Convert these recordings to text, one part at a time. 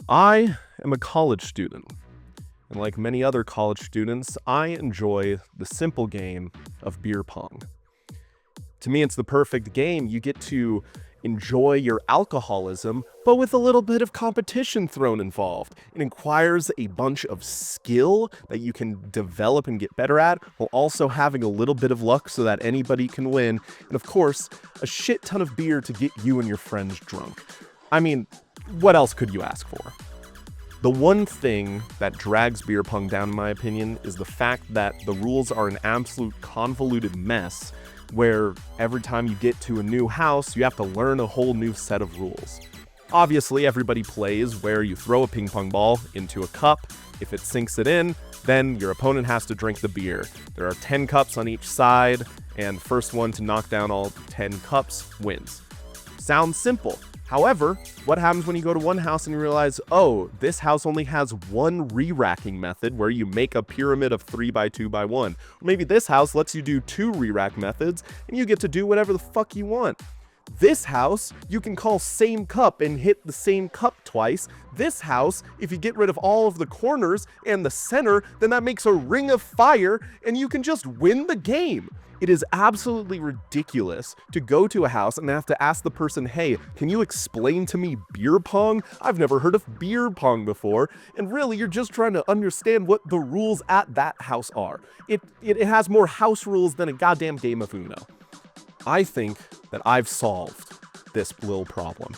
I am a college student, and like many other college students, I enjoy the simple game of beer pong. To me, it's the perfect game. You get to enjoy your alcoholism, but with a little bit of competition thrown involved. It requires a bunch of skill that you can develop and get better at, while also having a little bit of luck so that anybody can win. And of course, a shit ton of beer to get you and your friends drunk. I mean, what else could you ask for? The one thing that drags beer pong down, in my opinion, is the fact that the rules are an absolute convoluted mess where every time you get to a new house, you have to learn a whole new set of rules. Obviously, everybody plays where you throw a ping pong ball into a cup. If it sinks it in, then your opponent has to drink the beer. There are 10 cups on each side, and first one to knock down all 10 cups wins. Sounds simple. However, what happens when you go to one house and you realize, oh, this house only has one re-racking method where you make a pyramid of 3x2x1. Or maybe this house lets you do 2 re-rack methods and you get to do whatever the fuck you want. This house, you can call same cup and hit the same cup twice. This house, if you get rid of all of the corners and the center, then that makes a ring of fire and you can just win the game. It is absolutely ridiculous to go to a house and have to ask the person, hey, can you explain to me beer pong? I've never heard of beer pong before. And really, you're just trying to understand what the rules at that house are. It has more house rules than a goddamn game of Uno. I think that I've solved this little problem.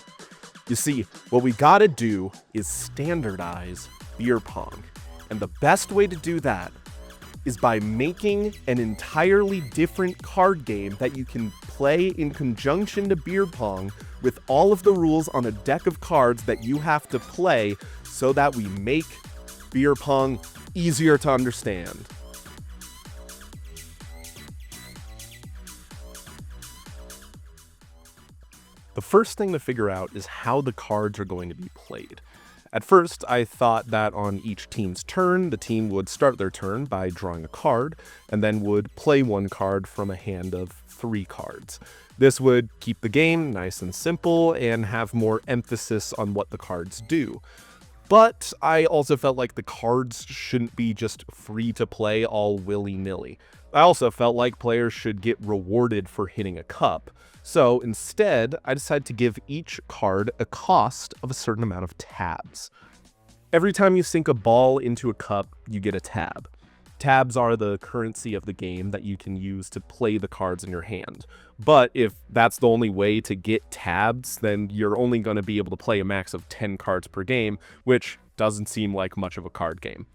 You see, what we gotta do is standardize beer pong. And the best way to do that is by making an entirely different card game that you can play in conjunction to beer pong with all of the rules on a deck of cards that you have to play so that we make beer pong easier to understand. The first thing to figure out is how the cards are going to be played. At first, I thought that on each team's turn, the team would start their turn by drawing a card, and then would play one card from a hand of 3 cards. This would keep the game nice and simple and have more emphasis on what the cards do. But I also felt like the cards shouldn't be just free to play all willy-nilly. I also felt like players should get rewarded for hitting a cup. So instead, I decided to give each card a cost of a certain amount of tabs. Every time you sink a ball into a cup, you get a tab. Tabs are the currency of the game that you can use to play the cards in your hand. But if that's the only way to get tabs, then you're only going to be able to play a max of 10 cards per game, which doesn't seem like much of a card game.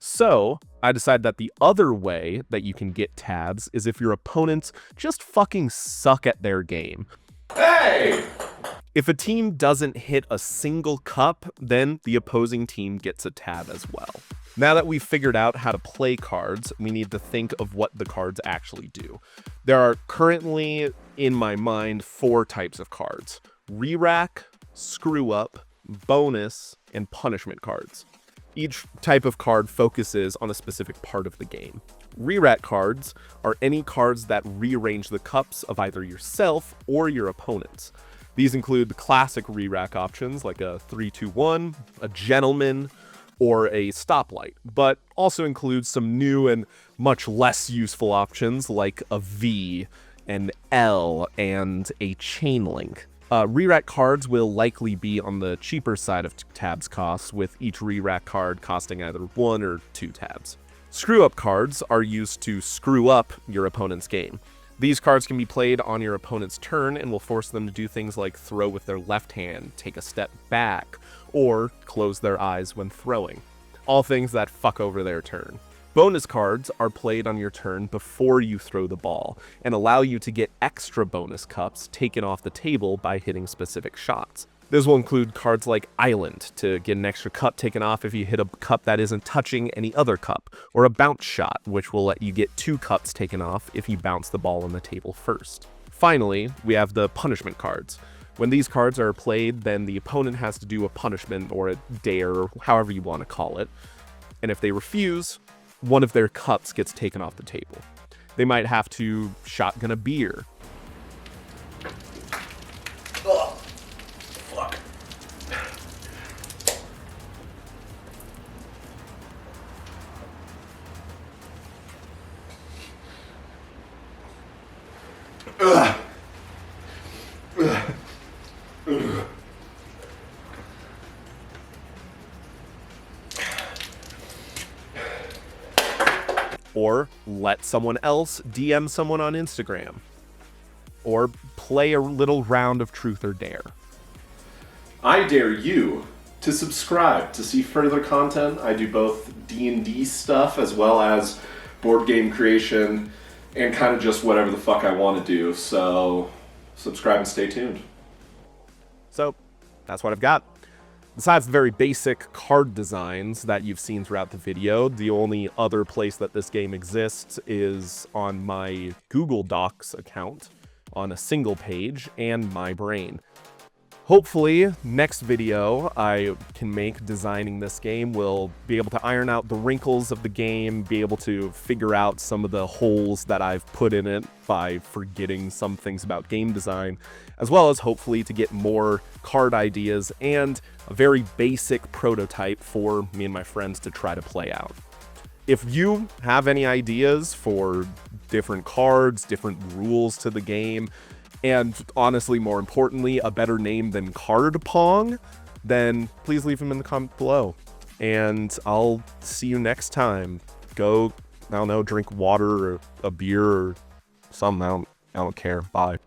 So I decided that the other way that you can get tabs is if your opponents just fucking suck at their game. Hey! If a team doesn't hit a single cup, then the opposing team gets a tab as well. Now that we've figured out how to play cards, we need to think of what the cards actually do. There are currently, in my mind, 4 types of cards: re-rack, screw up, bonus, and punishment cards. Each type of card focuses on a specific part of the game. Re-rack cards are any cards that rearrange the cups of either yourself or your opponents. These include the classic re-rack options like a 3-2-1, a gentleman, or a stoplight, but also includes some new and much less useful options like a V, an L, and a chain link. Re-rack cards will likely be on the cheaper side of tabs costs, with each re-rack card costing either 1 or 2 tabs. Screw-up cards are used to screw up your opponent's game. These cards can be played on your opponent's turn and will force them to do things like throw with their left hand, take a step back, or close their eyes when throwing. All things that fuck over their turn. Bonus cards are played on your turn before you throw the ball and allow you to get extra bonus cups taken off the table by hitting specific shots. This will include cards like Island to get an extra cup taken off if you hit a cup that isn't touching any other cup, or a bounce shot, which will let you get 2 cups taken off if you bounce the ball on the table first. Finally, we have the punishment cards. When these cards are played, then the opponent has to do a punishment or a dare, or however you want to call it. And if they refuse, one of their cups gets taken off the table. They might have to shotgun a beer. Ugh. Fuck. or let someone else DM someone on Instagram, or play a little round of Truth or Dare. I dare you to subscribe to see further content. I do both D&D stuff as well as board game creation and kind of just whatever the fuck I want to do. So subscribe and stay tuned. So that's what I've got. Besides the very basic card designs that you've seen throughout the video, the only other place that this game exists is on my Google Docs account on a single page and my brain. Hopefully, next video I can make designing this game will be able to iron out the wrinkles of the game, be able to figure out some of the holes that I've put in it by forgetting some things about game design, as well as hopefully to get more card ideas and a very basic prototype for me and my friends to try to play out. If you have any ideas for different cards, different rules to the game, and honestly, more importantly, a better name than Card Pong, then please leave them in the comment below. And I'll see you next time. Go, I don't know, drink water or a beer or something. I don't care. Bye.